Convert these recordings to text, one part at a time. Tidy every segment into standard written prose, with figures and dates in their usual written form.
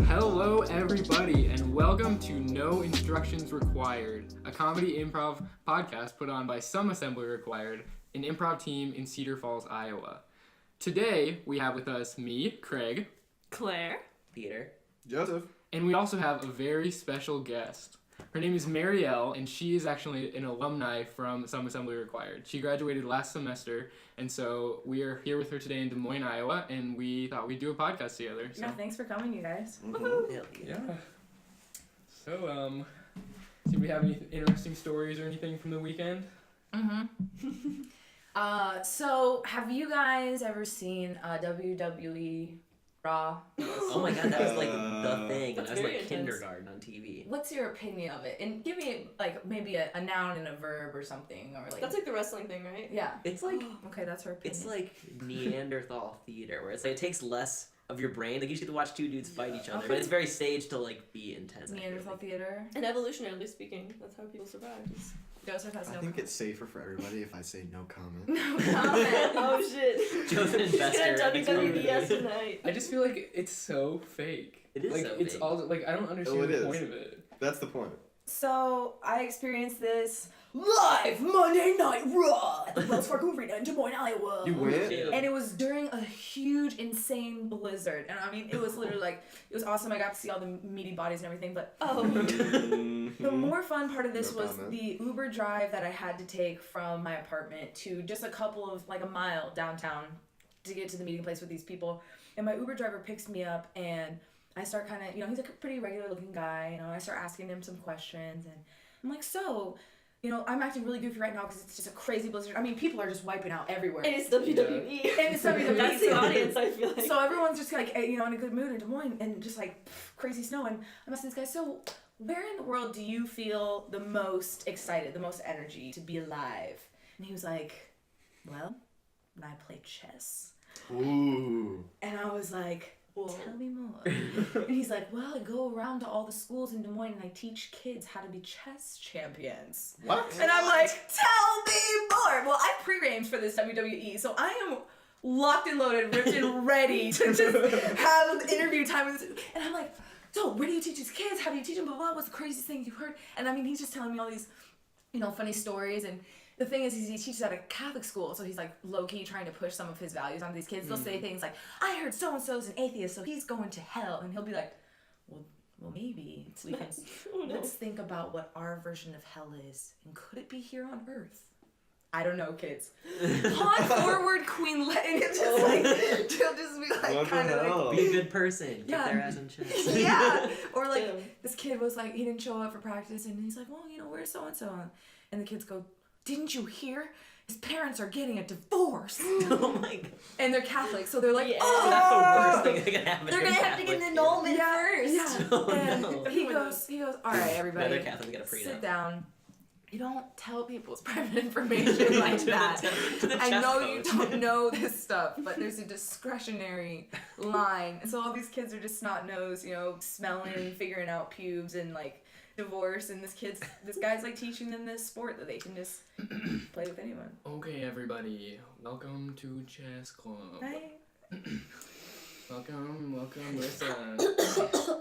Hello everybody, and welcome to No Instructions Required, a comedy improv podcast put on by Some Assembly Required, an improv team in Cedar Falls, Iowa. Today, we have with us me, Craig, Claire, Peter, Joseph, and we also have a very special guest. Her name is Marielle, and she is actually an alumni from Some Assembly Required. She graduated last semester, and so we are here with her today in Des Moines, Iowa, and we thought we'd do a podcast together. So. Yeah, thanks for coming, you guys. Mm-hmm. Yeah. So, do we have any interesting stories or anything from the weekend? So have you guys ever seen WWE Raw? Oh my god, that was like the thing. That's I was very like intense. kindergarten on TV. What's your opinion of it? And give me like maybe a noun and a verb or something, or like That's like the wrestling thing, right? yeah. It's like Okay, that's her opinion. it's like Neanderthal theater, where it's like it takes less of your brain. Like you just get to watch two dudes fight each other, Okay. but it's very staged to like be intense. Neanderthal theater. And evolutionarily speaking, that's how people survived. Joseph has I no think it's safer for everybody if I say no comment. no comment. Oh shit. Joe's an He's gonna investor. WWBS tonight. I just feel like it's so fake. It is like, so it's fake. all like I don't understand Oh, it the is. point of it. That's the point. So I experienced this live Monday Night Raw at the Wells Fargo Arena in Des Moines, Iowa. You went? And it was during a huge, insane blizzard. And I mean, it was literally like, it was awesome. I got to see all the meaty bodies and everything. But the more fun part of this No was comment. the Uber drive that I had to take from my apartment to just a couple of, like a mile downtown to get to the meeting place with these people. And my Uber driver picks me up and I start kind of, he's like a pretty regular looking guy, and I start asking him some questions. And I'm like, so, I'm acting really goofy right now because it's just a crazy blizzard. I mean, people are just wiping out everywhere. And it's WWE. And it's WWE. That's the audience, I feel like. So everyone's just like, in a good mood in Des Moines and just like crazy snow. And I'm asking this guy, so where in the world do you feel the most excited, the most energy to be alive? And he was like, well, when I play chess. Ooh. And I was like, tell me more. And he's like, well, I go around to all the schools in Des Moines and I teach kids how to be chess champions. What? And I'm like, tell me more. Well, I pre-arranged for this WWE, so I am locked and loaded, ripped and ready to just have an interview time with this. And I'm like, so where do you teach these kids? How do you teach them? Blah, blah, what's the craziest thing you've heard? And I mean, he's just telling me all these, funny stories. And the thing is, he teaches at a Catholic school, so he's like low-key trying to push some of his values onto these kids. They'll say things like, I heard so-and-so's an atheist, so he's going to hell. And he'll be like, well maybe we can, let's think about what our version of hell is, and could it be here on Earth? I don't know, kids. Pawn forward, Queen Let, and it's just like, she'll just be like, What the kind of hell? like, Be a good person. Yeah. Get their ass in chess. yeah. Or like, Damn. this kid was like, he didn't show up for practice, and he's like, well, where's so-and-so? And the kids go, didn't you hear? His parents are getting a divorce. Oh my god. And they're Catholic, so they're like, Yeah. oh! That's the worst thing that can happen. They're gonna have to get an Catholic annulment Yeah, first. yeah. Oh, And no. he goes, all right, everybody, Another Catholic got a prenup. sit down. You don't tell people's private information like that. To the I chess know you coach. don't know this stuff, but there's a discretionary line. And so all these kids are just snot-nosed, smelling and figuring out pubes and like divorce. And this guy's like teaching them this sport that they can just play with anyone. Okay, everybody, welcome to Chess Club. Right? Welcome, listen.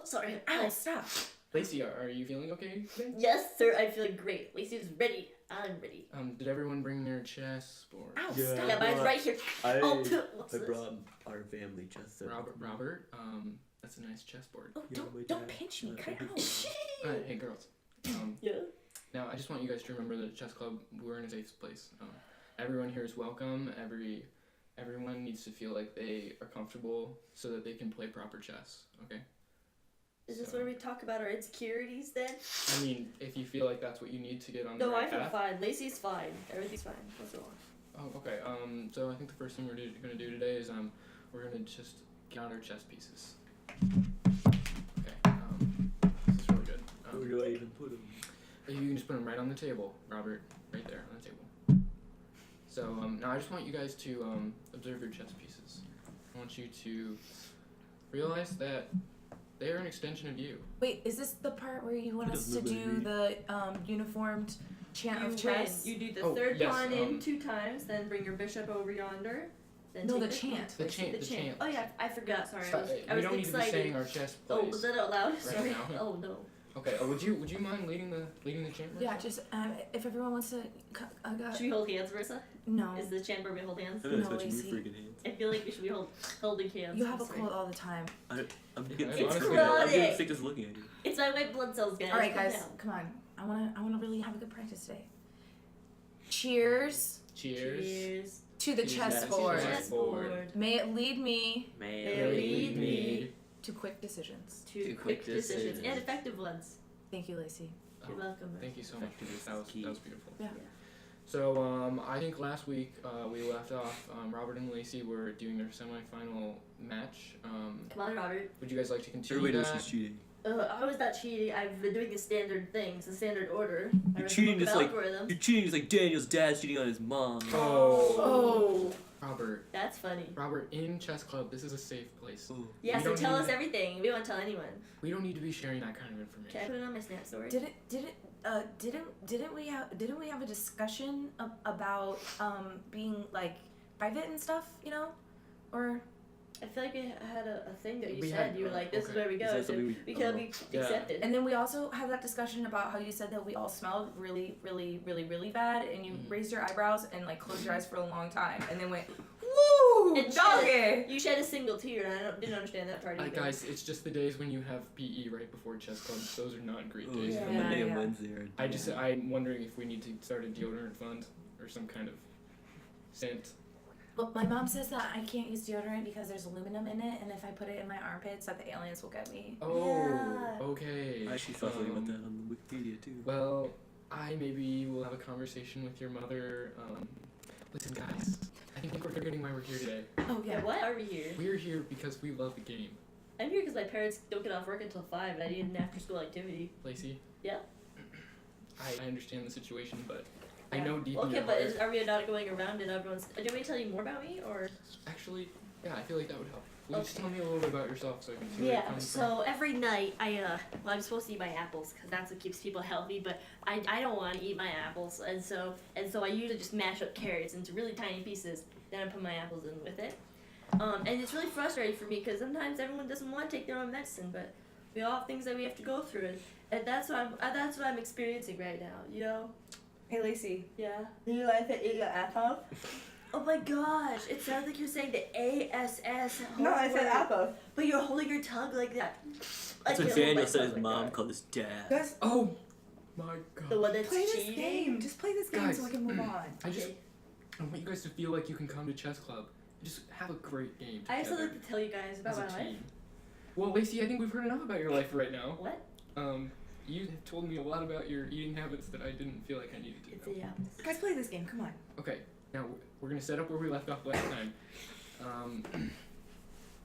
Sorry. Ow, stop. Lacey, are you feeling okay today? Yes, sir. I feel great. Lacey's ready. I'm ready. Did everyone bring their chess board? Ow, Yeah. stop. Yeah, mine's right here. Oh, what's this? our family chess set. Robert, that's a nice chessboard. Oh, don't pinch me. Cut it out. Hey, girls. Yeah. Now, I just want you guys to remember that Chess Club, we're in a safe place. Everyone here is welcome. Everyone needs to feel like they are comfortable so that they can play proper chess, okay? Is this where we talk about our insecurities then? I mean, if you feel like that's what you need to get on the No, I right feel path. fine. Lacey's fine. Everything's fine. What's wrong? Oh, okay. So I think the first thing we're going to do today is we're going to just get out our chess pieces. Okay. This is really good. Where do I even put them? You can just put them right on the table, Robert. Right there on the table. So now I just want you guys to observe your chess pieces. I want you to realize that They're an extension of you. Wait, is this the part where you want He us doesn't to know do the uniformed chant of chess? You do the Oh, third yes, pawn in 2 times, then bring your bishop over yonder. Then No, take the chant. The chant. Oh yeah, I forgot. Sorry, So, I we was don't need to be excited. saying our chess Oh, plays. was that out loud? Right Sorry. now. Oh no. Okay. Would you mind leading the chant? Yeah, Marissa? just if everyone wants to. Should we hold hands, Marissa? No. Is the chant where we hold hands? I don't know, No, touching your Lacey. freaking hands. I feel like we should be holding hands. You have a I'm sorry. cold all the time. I'm Yeah, getting it's sick. I'm chronic. getting sick just looking at you. It's my white blood cells, guys. All right, Calm guys, down. come on. I wanna really have a good practice today. Cheers Cheers. Cheers. to the Cheers. chessboard. Chessboard. May it lead me Man. May lead me to quick decisions. to quick decisions and effective ones. Thank you, Lacey. You're welcome. Thank you so much. That was beautiful. Yeah. So I think last week we left off. Robert and Lacey were doing their semifinal match. Come on, Robert. Would you guys like to continue Everybody knows that? she's cheating. I was not cheating. I've been doing the standard things, the standard order. I You're read cheating the book just of like algorithm. you're cheating just like Daniel's dad's cheating on his mom. Oh. Robert. That's funny. Robert, in chess club, this is a safe place. Ooh. Yeah, We so don't tell need us to- everything. We won't tell anyone. We don't need to be sharing that kind of Can I information. put it on my Snap story? Didn't we have a discussion about being like private and stuff, you know, or I feel like we had a thing that you We said. had- You were like, this is okay. where we Is go. that So something we can be Yeah. accepted. and then we also had that discussion about how you said that we all smelled really, really, really, really bad, and you raised your eyebrows and like closed your eyes for a long time, and then went, woo, And doggy. You shed a single tear, and I didn't understand that part either. Guys, it's just the days when you have PE right before chess club. Those are not great Oh, days. yeah. for Yeah, Monday me. and yeah. Wednesday are I'm wondering if we need to start a deodorant fund or some kind of scent. Well, my mom says that I can't use deodorant because there's aluminum in it, and if I put it in my armpits, that the aliens will get me. Oh, Yeah. okay. I actually saw something about that on the Wikipedia too. Well, I maybe will have a conversation with your mother. Listen, guys, I think we're forgetting why we're here today. Oh Yeah, what are we here? We're here because we love the game. I'm here because my parents don't get off work until 5, and I need an after-school activity. Lacey? Yeah? I understand the situation, but I know deep in Okay, your but heart. are we not going around and everyone's... Do you want me to tell you more about me, or...? Actually, yeah, I feel like that would help. Will you just tell me a little bit about yourself so I can see where Yeah, you're coming so every night I'm supposed to eat my apples because that's what keeps people healthy, but I don't want to eat my apples, and so I usually just mash up carrots into really tiny pieces, then I put my apples in with it. And it's really frustrating for me because sometimes everyone doesn't want to take their own medicine, but we all have things that we have to go through, and that's what I'm experiencing right now, you know? Hey, Lacey. Yeah. Do you like to eat your apple? Oh my gosh, it sounds like you're saying the ASS. No, I said word. apple. But you're holding your tongue like that. I That's what can't hold Daniel my said tongue his like mom that. called his dad. Guys, Oh my god. The one that's play this cheating. game. Just play this game Guys. so we can move on. I want you guys to feel like you can come to chess club. Just have a great game I have together something to tell you guys about as a my life. team. Well, Lacey, I think we've heard enough about your life right now. What? You have told me a lot about your eating habits that I didn't feel like I needed to It's know. the apples. Guys, play this game. Come on. Okay, now we're gonna set up where we left off last time.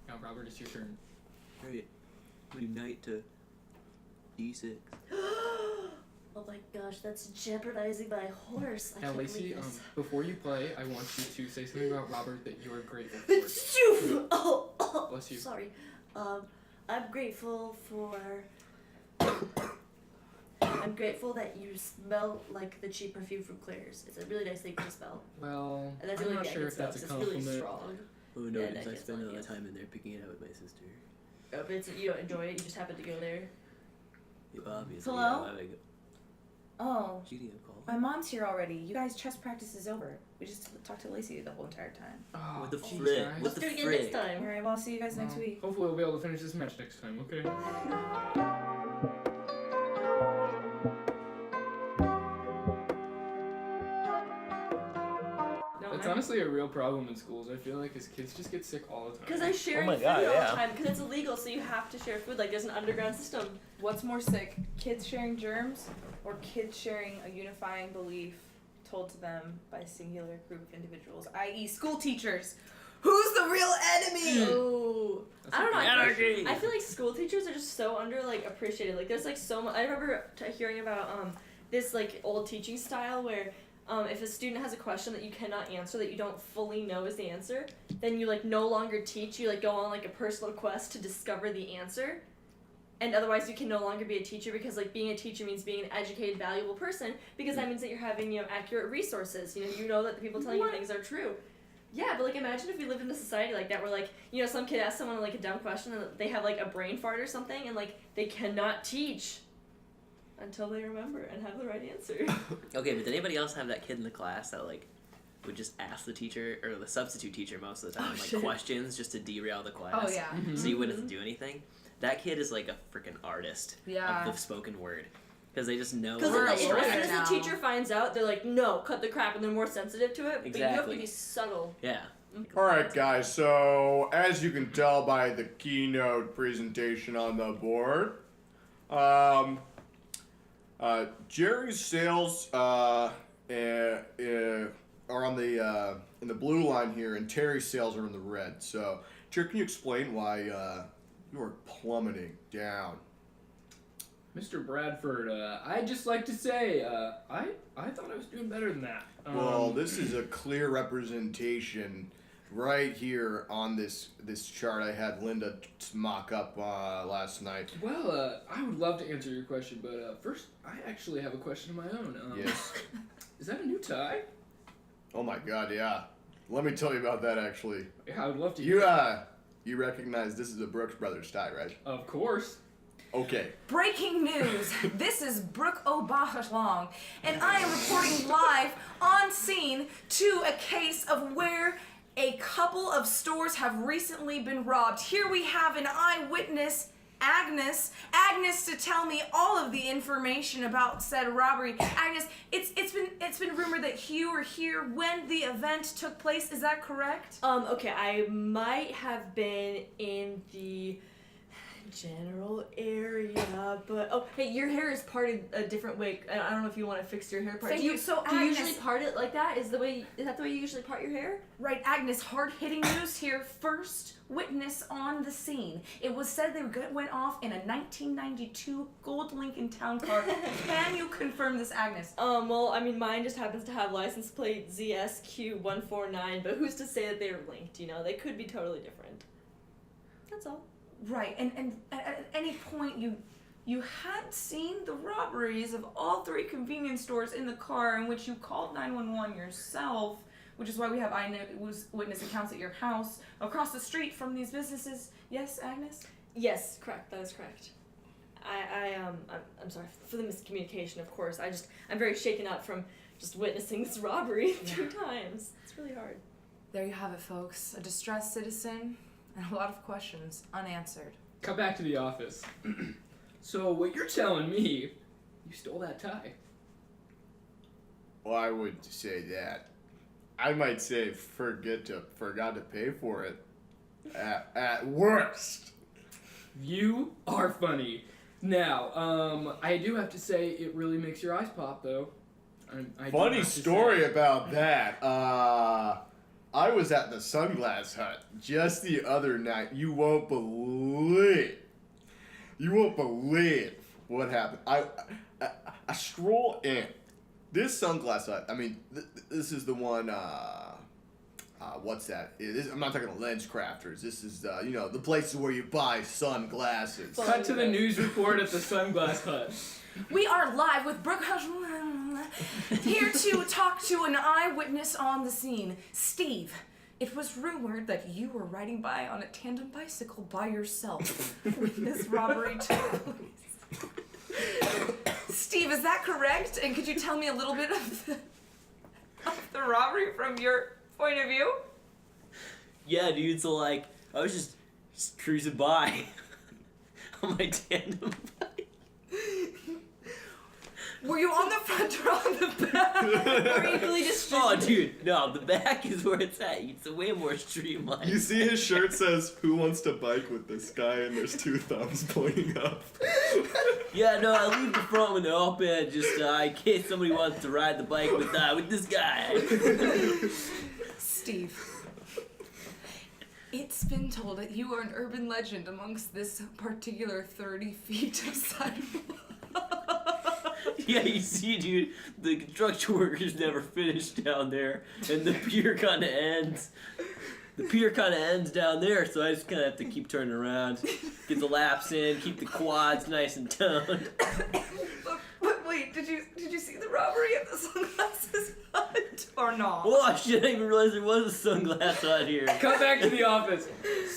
Now, Robert, it's your turn. Great. We knight to D6. Oh my gosh, that's jeopardizing my horse. I Now, can't Lacey, believe this. before you play, I want you to say something about Robert that you're grateful for. Shoo! Oh, Bless you. Sorry. I'm grateful for. I'm grateful that you smell like the cheap perfume from Claire's. It's a really nice thing to smell. Well, And that's I'm the only not thing I sure can if smell that's a 'cause it's really compliment. strong. Oh no, Yeah, because that I gets spend a on lot of you. time in there picking it out with my sister. But you don't enjoy it, you just happen to go there. Yeah, obviously. Hello? Yeah, why would I go? Oh, Cheating on call. my mom's here already. You guys, chess practice is over. We just talked to Lacey the whole entire time. Oh, What the jeez, frick? guys. What Let's the do it again frick? next time. All right, well, I'll see you guys next Well, week. Hopefully, we'll be able to finish this match next time. Okay. No, It's honestly a real problem in schools. I feel like as kids just get sick all the time. Because I share Oh my food God, all yeah. the time because it's illegal, so you have to share food. Like there's an underground system. What's more sick, kids sharing germs or kids sharing a unifying belief told to them by a singular group of individuals, i.e. school teachers? Who's the real enemy? Ooh. That's I don't know. a good Anarchy! question. I feel like school teachers are just so under like appreciated. Like there's like so much. I remember hearing about this like old teaching style where if a student has a question that you cannot answer, that you don't fully know is the answer, then you like no longer teach. You like go on like a personal quest to discover the answer. and otherwise you can no longer be a teacher because like being a teacher means being an educated, valuable person because that means that you're having accurate resources. You know that the people telling you things are true. Yeah, but like imagine if we lived in a society like that where like some kid asks someone like a dumb question and they have like a brain fart or something and like they cannot teach until they remember and have the right answer. Okay, but did anybody else have that kid in the class that like would just ask the teacher or the substitute teacher most of the time questions just to derail the class? Oh yeah. So you wouldn't have to do anything. That kid is like a freaking artist of the spoken word because they just know. Because as soon as now. the teacher finds out, they're like, no, cut the crap, and they're more sensitive to it. Exactly. But you have to be subtle. Yeah. Alright guys, so as you can tell by the keynote presentation on the board, Jerry's sales are on the in the blue line here, and Terry's sales are in the red. So, Jerry, can you explain why you are plummeting down? Mr. Bradford, I'd just like to say, I thought I was doing better than that. Well, this is a clear representation right here on this chart I had Linda mock up last night. Well, I would love to answer your question, but first, I actually have a question of my own. Yes. Is that a new tie? Oh my God, yeah. Let me tell you about that actually. Yeah, I would love to hear. You recognize this is a Brooks Brothers tie, right? Of course. Okay. Breaking news! This is Brooke O'Bahalong, and I am reporting live on scene to a case of where a couple of stores have recently been robbed. Here we have an eyewitness, Agnes, to tell me all of the information about said robbery. Agnes, it's been rumored that you were here when the event took place. Is that correct? Okay, I might have been in the general area, but hey, your hair is parted a different way. I don't know if you want to fix your hair part. Thank you. So do you Agnes, usually part it like that? Is that the way you usually part your hair? Right, Agnes, hard-hitting news here. First witness on the scene. It was said they went off in a 1992 gold Lincoln Town car. Can you confirm this, Agnes? Well, I mean, mine just happens to have license plate ZSQ149, but who's to say that they're linked, They could be totally different. That's all. Right, and at any point you had seen the robberies of all three convenience stores in the car in which you called 911 yourself, which is why we have eyewitness accounts at your house across the street from these businesses. Yes, Agnes? Yes, correct. That is correct. I'm sorry for the miscommunication, of course. I'm very shaken up from just witnessing this robbery 2 times. It's really hard. There you have it, folks. A distressed citizen and a lot of questions unanswered. Cut back to the office. So what you're telling me, you stole that tie? Well, I would say that. I might say forgot to pay for it. At worst. You are funny. Now, I do have to say it really makes your eyes pop, though. I do Funny have to story say. about that. I was at the Sunglass Hut just the other night. You won't believe what happened. I stroll in. This Sunglass Hut, I mean, this is the one, what's that? I'm not talking Lens Crafters. This is, the places where you buy sunglasses. Cut to the news report at the Sunglass Hut. We are live with Brooke here to talk to an eyewitness on the scene. Steve, it was rumored that you were riding by on a tandem bicycle by yourself when this robbery took place. Steve, is that correct? And could you tell me a little bit of the robbery from your point of view? Yeah, dude. So like, I was just cruising by on my tandem bike. Were you on the front or on the back? Or equally distributed? Oh, dude, no, the back is where it's at. It's way more streamlined. You see his shirt says, "Who wants to bike with this guy?" and there's 2 thumbs pointing up. Yeah, no, I leave the front window open just in case somebody wants to ride the bike with this guy. Steve, it's been told that you are an urban legend amongst this particular 30 feet of sidewalk. Yeah, you see, dude, the construction workers never finished down there, and the pier kind of ends. the pier kind of ends down there, so I just kind of have to keep turning around, get the laps in, keep the quads nice and toned. But wait, did you see the robbery at the sunglasses hut or not? Oh, I didn't even realize there was a sunglass out here. Come back to the office.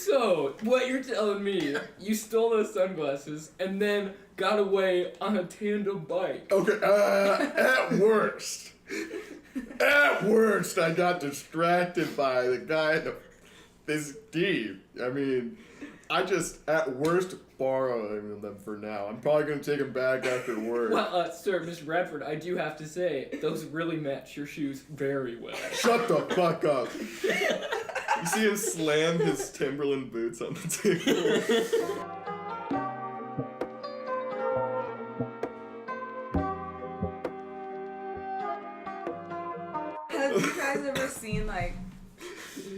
So, what you're telling me, you stole those sunglasses and then got away on a tandem bike. Okay, at worst, I got distracted by the guy, this Steve. I mean, I just, at worst, borrowing them for now. I'm probably going to take them back after work. Well, sir, Mr. Bradford, I do have to say, those really match your shoes very well. Shut the fuck up. You see him slam his Timberland boots on the table? Have you guys ever seen like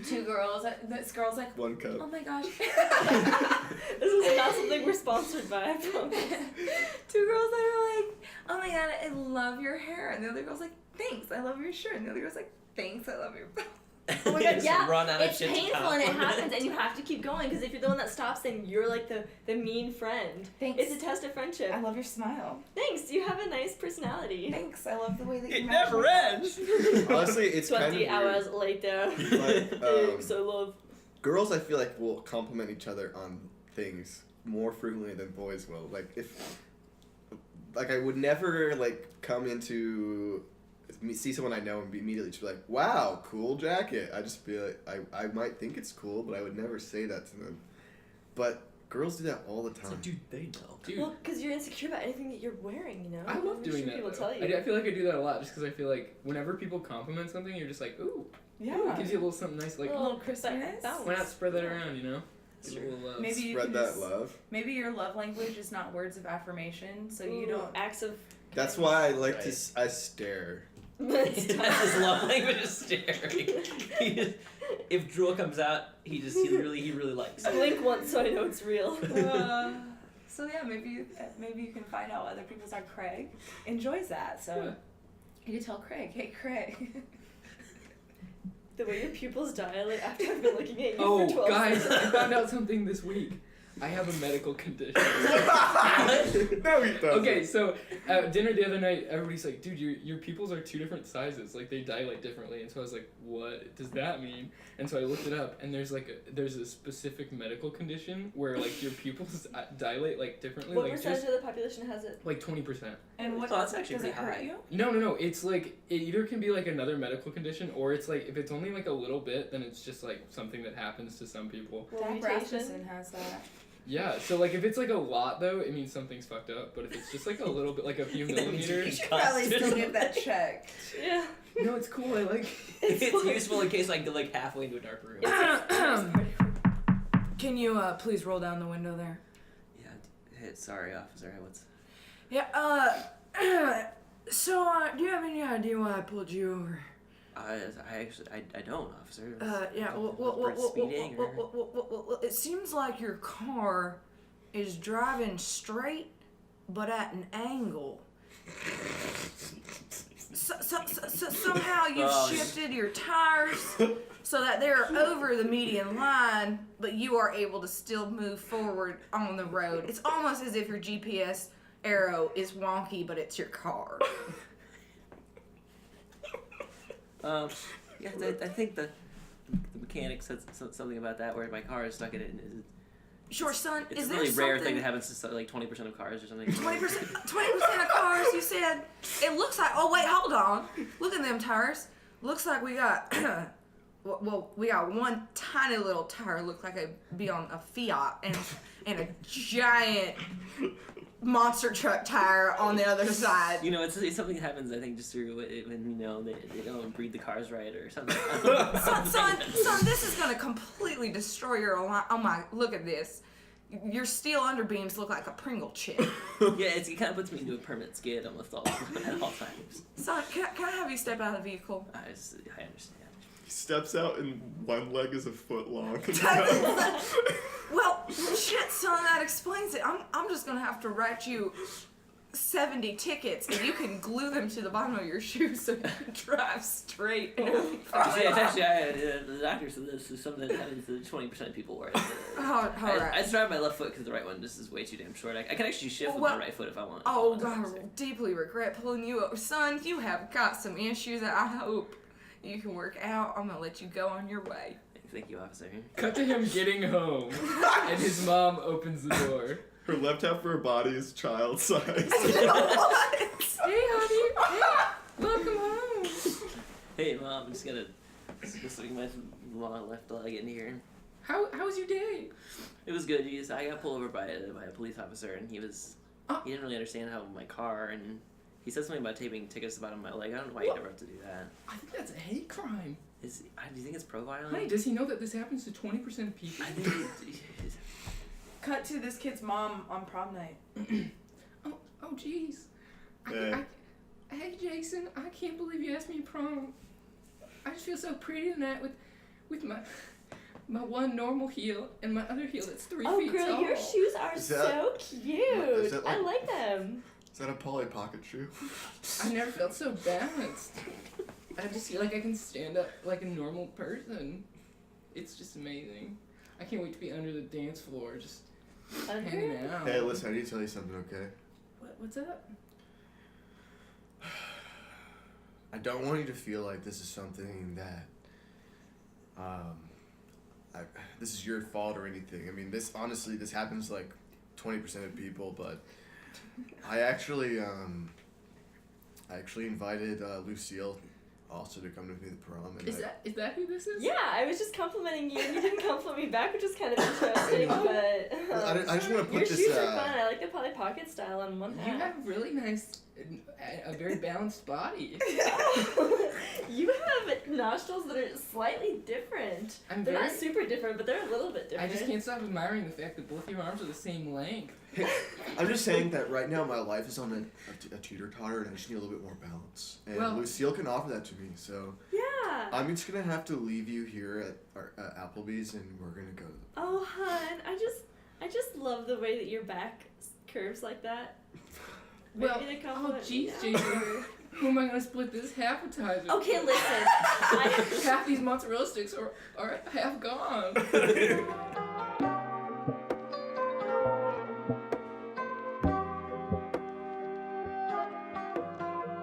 two girls? This girl's like, One cup. oh my gosh. This is not something we're sponsored by, I promise. Two girls that are like, oh my god, I love your hair, and the other girl's like, thanks, I love your shirt, and the other girl's like, thanks, I love your. Oh my god, Just yeah, run out of it's shit to painful and it compliment. happens and you have to keep going because if you're the one that stops then you're like the mean friend. Thanks. It's a test of friendship. I love your smile. Thanks, you have a nice personality. Thanks, I love the way that you. It match never my ends. Honestly, it's kind of 20 hours later. Like, Thanks, I love. girls, I feel like, will compliment each other on things more frequently than boys will. Like, I would never, come into, see someone I know and immediately just be like, wow, cool jacket. I just feel like, I might think it's cool, but I would never say that to them. But girls do that all the It's time. like, dude, they know. Dude, Well, because you're insecure about anything that you're wearing, you know? I love I'm doing sure that. people Though. tell you. I feel like I do that a lot just because I feel like whenever people compliment something, you're just like, ooh, Yeah. it gives you a little something nice. Like, a little crispiness. why not spread that around, you know? It's A true. little love. Maybe you Spread can that just- love. Maybe your love language is not words of affirmation, so you Ooh, don't. acts of. That's why I like Right. I stare. That's his love language is staring. He just, if drool comes out, he really likes it. Blink once so I know it's real. So yeah, maybe you can find out other people's are Craig enjoys that. So Yeah. you can tell Craig, hey Craig. The way your pupils dilate after I've been looking at you Oh, for 12 guys, seconds. I found out something this week. I have a medical condition. No, he doesn't. Okay, so at dinner the other night, everybody's like, dude, your pupils are 2 different sizes. Like, they dilate differently. And so I was like, what does that mean? And so I looked it up, and there's a specific medical condition where, like, your pupils dilate, like, differently. What like, percentage just, of the population has it? like, 20%. And what Oh, that's actually does it pretty hurt high. you? No. It's, like, it either can be, like, another medical condition, or it's, like, if it's only, like, a little bit, then it's just, like, something that happens to some people. Well, Dak mutation? Rasmussen has that. Yeah, so, like, if it's, like, a lot, though, it means something's fucked up. But if it's just, like, a little bit, like, a few That means you're millimeters... You should probably Constipated. still get that checked. Yeah. No, it's cool. I like... It's useful in case I go like halfway into a dark room. Can you please roll down the window there? Yeah, sorry, officer. What's? Yeah. So do you have any idea why I pulled you over? I actually I don't, officer. Yeah. Speeding or? Well, it seems like your car is driving straight, but at an angle. So somehow you've Oh, shifted your tires so that they're over the median line, but you are able to still move forward on the road. It's almost as if your GPS arrow is wonky, but it's your car. Yeah, I think the mechanic said something about that where my car is stuck in it. And Sure, son. it's Is a there really rare something? thing that happens to like 20% of cars or something. 20% of cars, you said. It looks like. Oh wait, hold on. Look at them tires. Looks like we got. Well, we got one tiny little tire. Looked like it'd be on a Fiat, and a giant monster truck tire on the other side. You know, it's something that happens. I think just through when they don't breed the cars right or something. Son, this is gonna completely destroy your alignment. Oh my! Look at this. Your steel underbeams look like a Pringle chip. Yeah, it kind of puts me into a permanent skid almost at all times. Son, can I have you step out of the vehicle? I understand. He steps out and one leg is a foot long. Well, shit, son, that explains it. I'm just gonna have to write you 70 tickets, and you can glue them to the bottom of your shoes so you can drive straight. And it'll be fine. It's actually, the doctor said this is something that happens to 20% of people wear it. All right. I drive my left foot because the right one just is way too damn short. I can actually shift with my right foot if I want. Oh, God, I deeply regret pulling you over. Son, you have got some issues that I hope you can work out. I'm going to let you go on your way. Thank you, officer. Cut to him getting home, and his mom opens the door. Her left half of her body is child size. What? Hey, honey. Hey, welcome home. Hey, Mom, I'm just gonna swing my left leg in here. How was your day? It was good. I got pulled over by a police officer, and he didn't really understand how my car, and he said something about taping tickets to the bottom of my leg. I don't know why you never have to do that. I think that's a hate crime. Do you think it's pro-violent? Honey, does he know that this happens to 20% of people? I think Cut to this kid's mom on prom night. Oh, jeez. Yeah. Hey, Jason, I can't believe you asked me to prom. I just feel so pretty tonight with my one normal heel and my other heel that's 3 feet girl, tall. your shoes are so cute. that I like- like them. Is that a Polly Pocket shoe? I never felt so balanced. I just feel like I can stand up like a normal person. It's just amazing. I can't wait to be under the dance floor, just hanging out. Hey, listen, I need to tell you something, okay? What's up? I don't want you to feel like this is something that, this is your fault or anything. I mean, this happens like 20% of people, but I actually invited Lucille also to come with me to the prom. And Is that who this is? Yeah, I was just complimenting you and you didn't compliment me back, which is kind of interesting, but I just want to your put this. shoes are fun. I like the Polly Pocket style on one You hat. have a really nice, a very balanced body. You have nostrils that are slightly different. They're not super different, but they're a little bit different. I just can't stop admiring the fact that both your arms are the same length. I'm just saying that right now my life is on a teeter-totter and I just need a little bit more balance. And Well- Lucille can offer that to me, so Yeah. I'm just gonna have to leave you here at our Applebee's and we're gonna go. Oh, hun, I just love the way that your back curves like that. Well, Maybe to oh compliment me jeez, now. Jason. Who am I gonna split this appetizer? Okay, listen. Half these mozzarella sticks are half gone.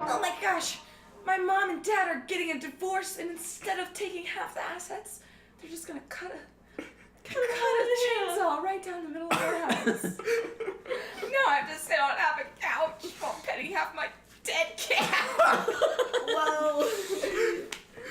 Oh my gosh, my mom and dad are getting a divorce, and instead of taking half the assets, they're just gonna cut a chainsaw right down the middle of their house. Now I have to sit on half a couch while petting half my dead cat. Whoa.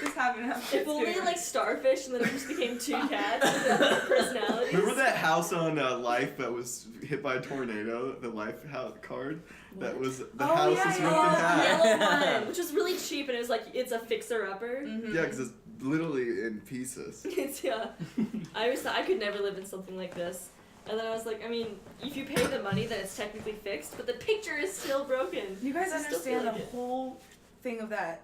This happened on If only Thanksgiving. like Starfish and then it just became two cats with different personalities. Remember that house on Life that was hit by a tornado? The Life house card? That was the house is ripped in half. Yellow one, which was really cheap, and it was like it's a fixer-upper. Yeah, because it's literally in pieces. It's I always thought I could never live in something like this, and then I was like, I mean, if you pay the money, then it's technically fixed, but the picture is still broken. You guys I still feel understand like the it. whole thing of that.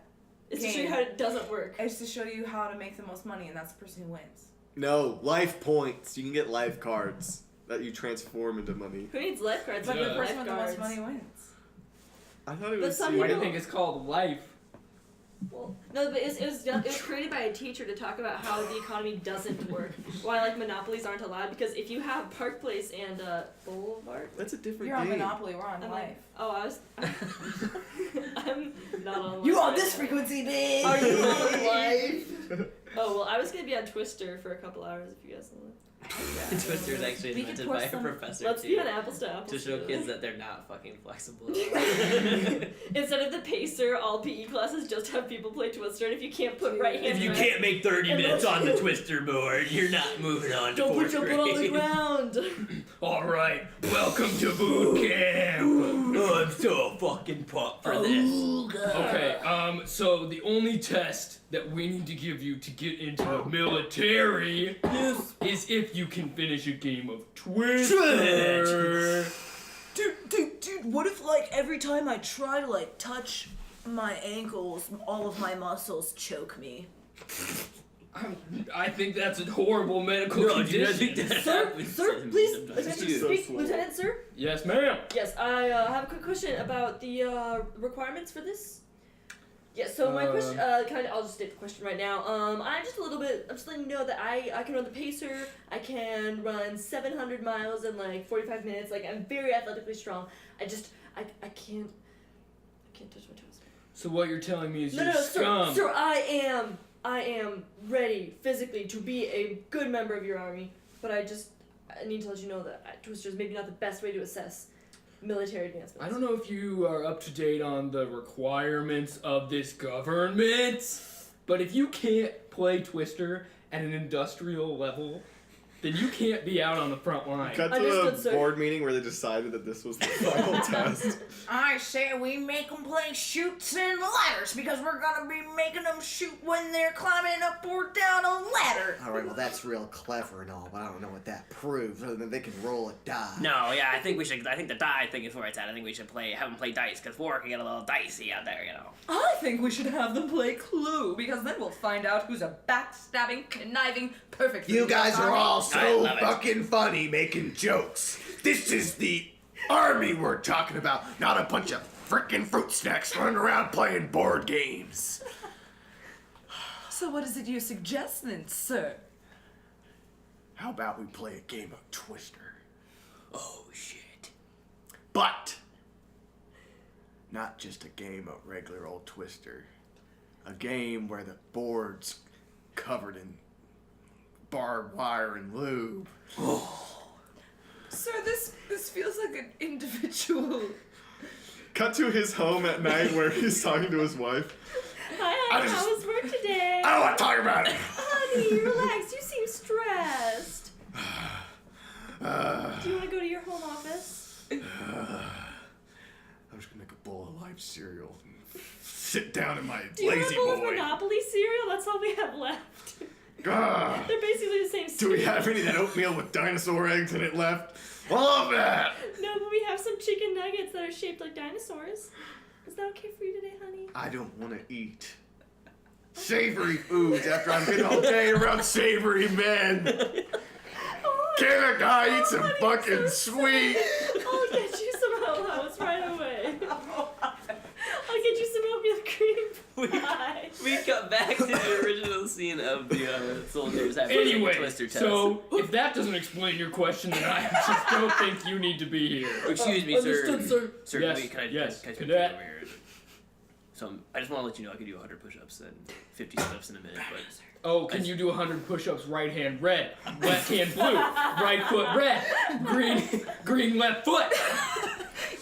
It's to show you how it doesn't work. It's to show you how to make the most money, and that's the person who wins. No, life points. You can get life cards that you transform into money. Who needs lifeguards? But You the need person with the most lifeguards. money wins. I thought it But was. some Why do you people- think it's called life? Well, no, but it was created by a teacher to talk about how the economy doesn't work. Why like monopolies aren't allowed, because if you have Park Place and Boulevard. That's a different You're on game. Monopoly, we're on I'm Life. like, oh, I'm not on. You Life on right this now. frequency, bitch! Are you on Life? Oh well, I was gonna be on Twister for a couple hours if you guys know that. Twister is actually We could invented by post a them. professor Let's too, be on apples to apples. to show together. kids that they're not fucking flexible. Instead of the pacer, all PE classes just have people play Twister, and if you can't put right hand. If you right, can't make 30 And minutes then- on the Twister board, you're not moving on to don't put fourth your foot on the grade. ground. All right, welcome to boot camp. Oh, I'm so fucking pumped for this. Okay, so the only test that we need to give you to get into the military is if you can finish a game of Twister. Dude, what if, like, every time I try to, like, touch my ankles, all of my muscles choke me? I think that's a horrible medical No, dude, I condition. think that Sir, happens sir, to me please, sometimes, attention too. to speak, slow. Lieutenant, sir. Yes, ma'am. Yes, I have a quick question about the requirements for this. Yeah, so my question, I'll just state the question right now. I'm just letting you know that I can run the pacer. I can run 700 miles in like 45 minutes. Like, I'm very athletically strong. I can't touch my toes. So what you're telling me is No, you're scum. sir, I am ready physically to be a good member of your army, but I need to let you know that Twister is maybe not the best way to assess military advancements. I don't know if you are up to date on the requirements of this government, but if you can't play Twister at an industrial level, then you can't be out on the front line. Cut to Understood, a sir. board meeting where they decided that this was the final test. I say we make them play shoots and ladders because we're gonna be making them shoot when they're climbing up or down a ladder. All right, well, that's real clever and all, but I don't know what that proves, other than they can roll a die. No, yeah, I think the die thing is where it's at. I think we should have them play dice, because war can get a little dicey out there, you know. I think we should have them play Clue, because then we'll find out who's a backstabbing, conniving, perfect. You guys are all I so love it. fucking funny making jokes. This is the army we're talking about, not a bunch of frickin' fruit snacks running around playing board games. So what is it you suggest then, sir? How about we play a game of Twister? Oh, shit. But not just a game of regular old Twister. A game where the board's covered in barbed wire and lube. Sir, this feels like an individual. Cut to his home at night where he's talking to his wife. Hi, honey, how was work today? I don't want to talk about it. Honey, relax. You seem stressed. Do you want to go to your home office? I'm just gonna make a bowl of live cereal and sit down in my Do you want lazy a bowl of boy. Monopoly cereal? That's all we have left. Ah, They're basically the same do cereal. we have any of that oatmeal with dinosaur eggs in it left? I love that. No, but we have some chicken nuggets that are shaped like dinosaurs. Is that okay for you today, honey? I don't want to eat savory foods after I've been all day around savory men. Can a guy eat some fucking sweet? I'll get you some hellos right away. I'll get you some oatmeal cream pie. We cut back to the original scene of the soldiers having a Anyway, Twister test. so if that doesn't explain your question, then I just don't think you need to be here. Excuse me, sir. Understood, sir. Sir, Yes, can I yes, speak cadet. over here? So I just want to let you know I could do 100 push-ups and 50 sit-ups in a minute, but Oh, can you do 100 push-ups right hand red, left hand blue, right foot red, green left foot?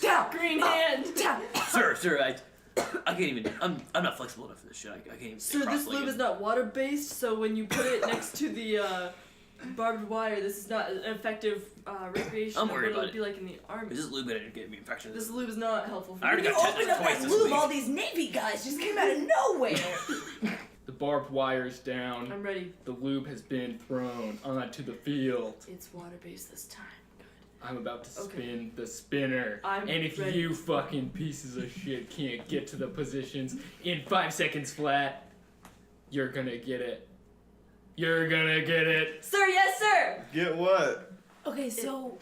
Down. Green hand. Down. sir, I can't even. I'm not flexible enough for this shit. I can't even. So this lube is not water-based, so when you put it next to the barbed wire, this is not an effective recreation. I'm of worried what it about would be like in the army. Is this lube gonna get me infection? This lube is not helpful for I already you. got Open tetanus up twice that this lube, week. all these Navy guys just came out of nowhere. The barbed wire's down. I'm ready. The lube has been thrown onto the field. It's water-based this time. I'm about to Okay. spin the spinner. I'm and if ready. you fucking pieces of shit can't get to the positions in 5 seconds flat, you're gonna get it. You're gonna get it. Sir, yes, sir. Get what? Okay, so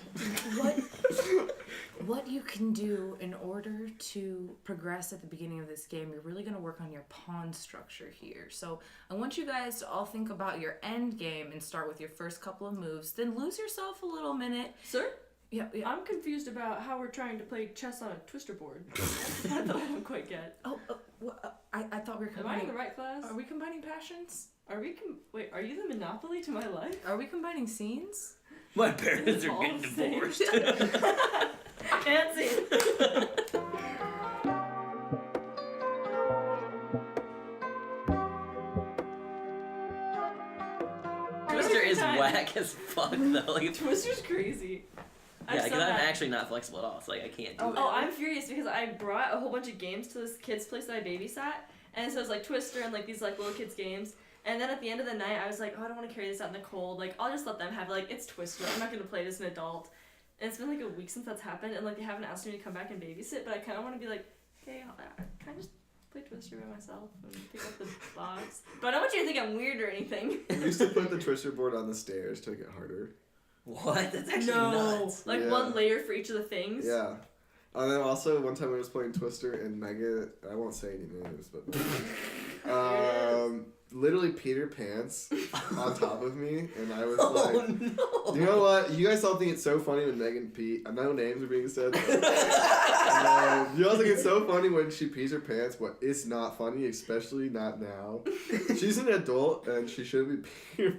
what you can do in order to progress at the beginning of this game, you're really going to work on your pawn structure here. So I want you guys to all think about your end game and start with your first couple of moves, then lose yourself a little minute. Sir? Yeah. I'm confused about how we're trying to play chess on a twister board. I don't quite get. I thought we were Am I in combining. the right class? Are we combining passions? Wait, are you the Monopoly to my life? Are we combining scenes? My parents are All getting the same. divorced. Fancy. Twister is Time. whack as fuck though. Like, Twister's crazy. yeah, because I'm bad. actually not flexible at all. So like I can't do it. Oh, I'm furious because I brought a whole bunch of games to this kid's place that I babysat, and so it was like Twister and like these like little kids games. And then at the end of the night, I was like, oh, I don't want to carry this out in the cold. Like, I'll just let them have it. Like, it's Twister. I'm not gonna play it as an adult. And it's been like a week since that's happened, and like they haven't asked me to come back and babysit. But I kind of want to be like, hey, can I just play Twister by myself and pick up the box. But I don't want you to think I'm weird or anything. We used to put the Twister board on the stairs to make it harder. What? That's actually No. nuts. Like Yeah. one layer for each of the things. Yeah. And then also one time I was playing Twister and Megan, I won't say any names, but literally Peter Pants on top of me, and I was like, no. you know what? You guys all think it's so funny when Megan Pete. No names are being said. But, you all think it's so funny when she pees her pants, but it's not funny, especially not now. She's an adult and she shouldn't be peeing.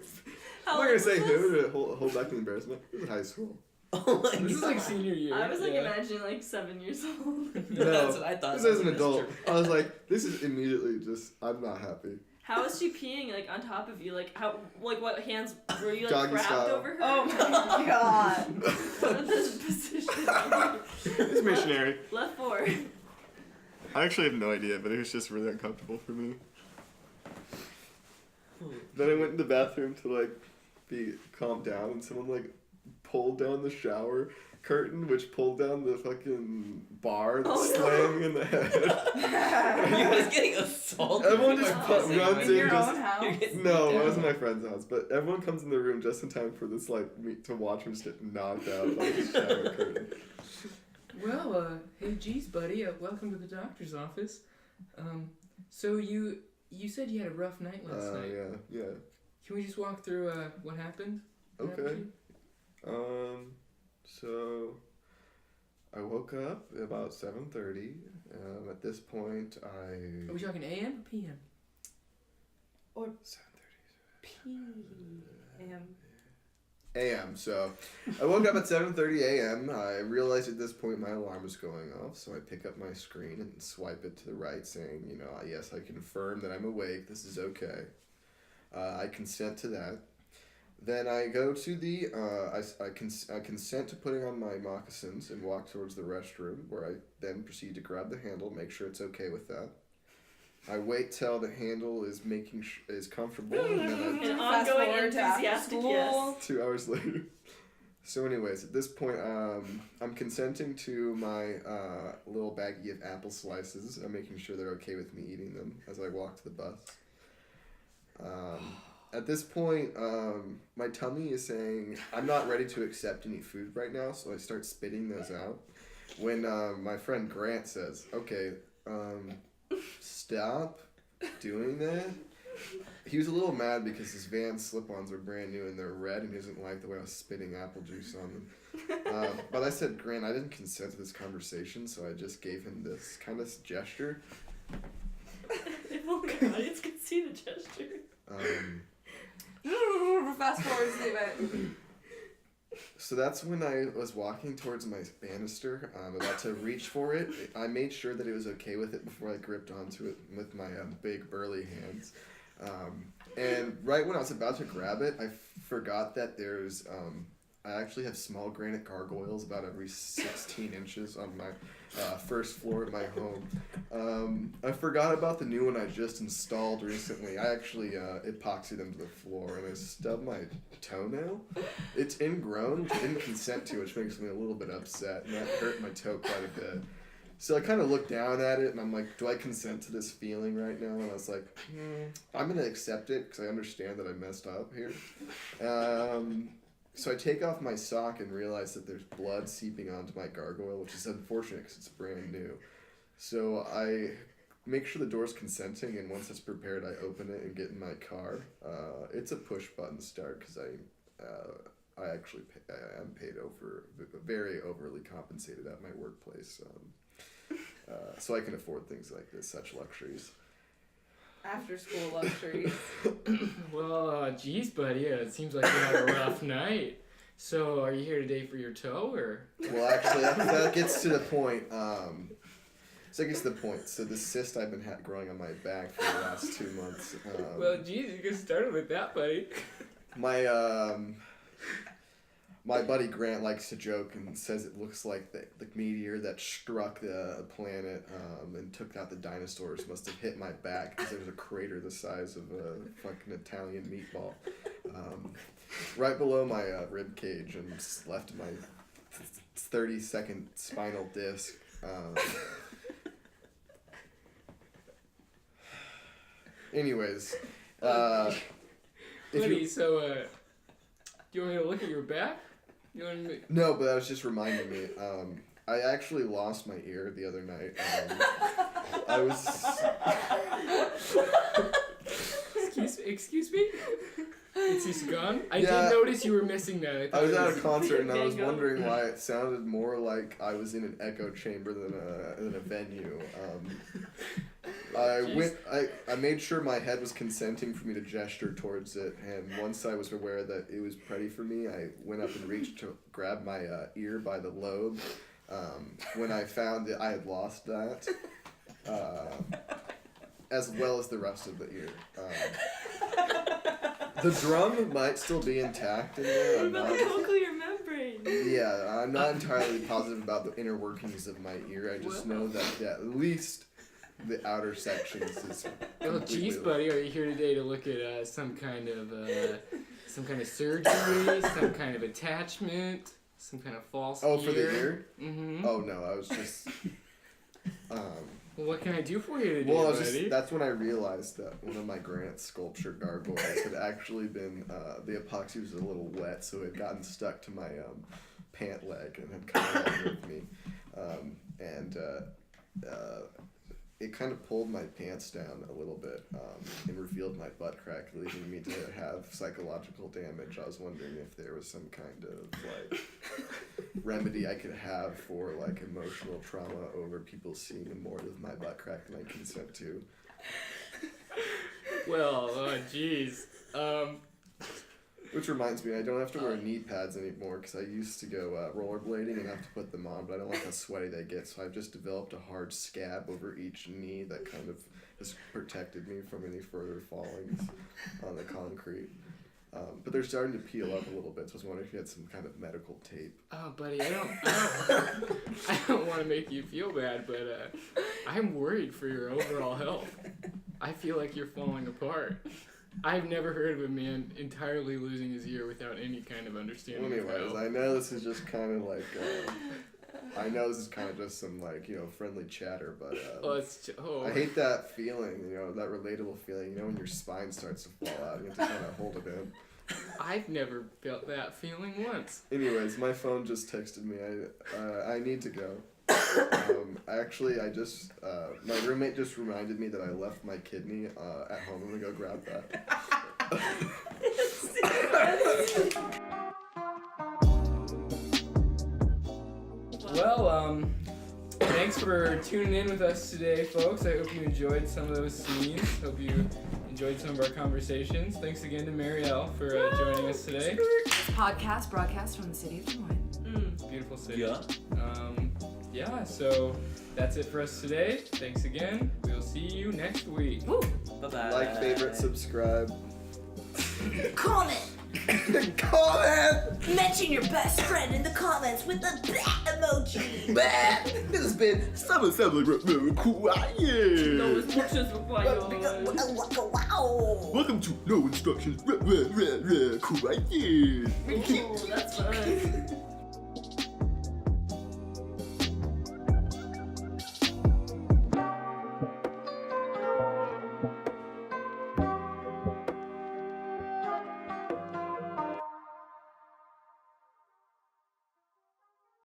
I'm not gonna say who to hold back the embarrassment. This is high school. Oh my This is god. like senior year. I was like yeah. imagining like 7 years old. No, That's what I thought. this is an That's adult. true. I was like, this is immediately just, I'm not happy. How was she peeing like on top of you? Like how? Like what hands were you like Doggy wrapped style. over her? Oh my god. What is this position? It's missionary. Left 4. I actually have no idea, but it was just really uncomfortable for me. Then I went in the bathroom to like be calmed down, and someone like pulled down the shower curtain, which pulled down the fucking bar that slammed me in the head. You guys getting assaulted. Everyone People just are pissing runs on in In you. your just- own house? You're getting No, beat it down. wasn't my friend's house, but everyone comes in the room just in time for this like me to watch him just get knocked out by the shower curtain. Well, hey, geez, buddy, welcome to the doctor's office. So you said you had a rough night last night. Yeah. Can we just walk through what happened? What Okay. happened So I woke up at about 7:30. At this point, to you? Are we talking AM or PM? 7:30. AM. So I woke up at 7:30 AM. I realized at this point my alarm was going off, so I pick up my screen and swipe it to the right, saying, yes, I confirm that I'm awake. This is okay. I consent to that. Then I go to the I consent to putting on my moccasins and walk towards the restroom, where I then proceed to grab the handle, make sure it's okay with that. I wait till the handle is is comfortable, and then An Fast ongoing forward to after enthusiastic school. yes. 2 hours later. So anyways, at this point, I'm consenting to my little baggie of apple slices. I'm making sure they're okay with me eating them as I walk to the bus. At this point, my tummy is saying, I'm not ready to accept any food right now, so I start spitting those out. When my friend Grant says, okay, stop doing that. He was a little mad because his Vans slip-ons are brand new and they're red, and he doesn't like the way I was spitting apple juice on them. But I said, Grant, I didn't consent to this conversation, so I just gave him this kind of gesture. If only the audience could see the gesture. Fast forward to the event. So that's when I was walking towards my banister, about to reach for it. I made sure that it was okay with it before I gripped onto it with my big burly hands. And right when I was about to grab it, I forgot that there's, I actually have small granite gargoyles about every 16 inches on my first floor of my home. I forgot about the new one I just installed recently. I actually epoxied them to the floor, and I stubbed my toenail. It's ingrown, which I didn't consent to, which makes me a little bit upset, and that hurt my toe quite a bit. So I kind of looked down at it, and I'm like, do I consent to this feeling right now? And I was like, I'm going to accept it, because I understand that I messed up here. So I take off my sock and realize that there's blood seeping onto my gargoyle, which is unfortunate because it's brand new. So I make sure the door's consenting, and once it's prepared, I open it and get in my car. It's a push-button start because I actually am paid very overly compensated at my workplace. So I can afford things like this, such luxuries. After school luxuries. Well, geez, buddy, it seems like you had a rough night. So, are you here today for your toe, or? Well, actually, that gets to the point. So it gets to the point. So the cyst I've been growing on my back for the last 2 months. Well, geez, you get started with that, buddy. My buddy Grant likes to joke and says it looks like the meteor that struck the planet and took out the dinosaurs must have hit my back because there's a crater the size of a fucking Italian meatball right below my rib cage and left my 30-second spinal disc. Anyways, if Buddy, you, so do you want me to look at your back? You want me? no, but that was just reminding me. I actually lost my ear the other night. I was. Excuse me? It's just gone? I Yeah. did notice you were missing that. I was it at a concert and I was Bingo. wondering why it sounded more like I was in an echo chamber than a venue. I made sure my head was consenting for me to gesture towards it, and once I was aware that it was ready for me, I went up and reached to grab my ear by the lobe. When I found that I had lost that, as well as the rest of the ear. The drum might still be intact in there. I'm not, cochlear membrane. yeah, I'm not entirely positive about the inner workings of my ear. I just know that at least the outer sections is. Oh, jeez, buddy, are you here today to look at some kind of surgery, some kind of attachment, some kind of false ear? Oh, for the ear? Mm-hmm. Oh no, I was just. Well, what can I do for you today, Well, I was buddy? that's when I realized that one of my Grant sculpture gargoyles had actually been, the epoxy was a little wet, so it had gotten stuck to my pant leg and had come along with me. It kind of pulled my pants down a little bit and revealed my butt crack, leaving me to have psychological damage. I was wondering if there was some kind of like remedy I could have for like emotional trauma over people seeing more of my butt crack than I consent to. Well, jeez. Which reminds me, I don't have to wear knee pads anymore because I used to go rollerblading and have to put them on, but I don't like how sweaty they get, so I've just developed a hard scab over each knee that kind of has protected me from any further fallings on the concrete. But they're starting to peel up a little bit, so I was wondering if you had some kind of medical tape. Oh, buddy, I don't want to make you feel bad, but I'm worried for your overall health. I feel like you're falling apart. I've never heard of a man entirely losing his ear without any kind of understanding. Anyways, I know this is just kind of like, some like, friendly chatter, but I hate that feeling, that relatable feeling, when your spine starts to fall out, you have to kind of hold it in. I've never felt that feeling once. Anyways, my phone just texted me. I need to go. My roommate just reminded me that I left my kidney at home. I'm gonna go grab that. Well, thanks for tuning in with us today, folks. I hope you enjoyed some of those scenes. Hope you enjoyed some of our conversations. Thanks again to Marielle for joining us today. This podcast broadcast from the city of Des Moines. Beautiful city. Yeah. So that's it for us today. Thanks again. We'll see you next week. Woo! Bye-bye. Like, favorite, subscribe. Comment. Comment! Mention your best friend in the comments with the emoji. This has been Summer Quiet. No instructions required. Wow. Welcome to No Instructions Quiet. Ooh, that's fun.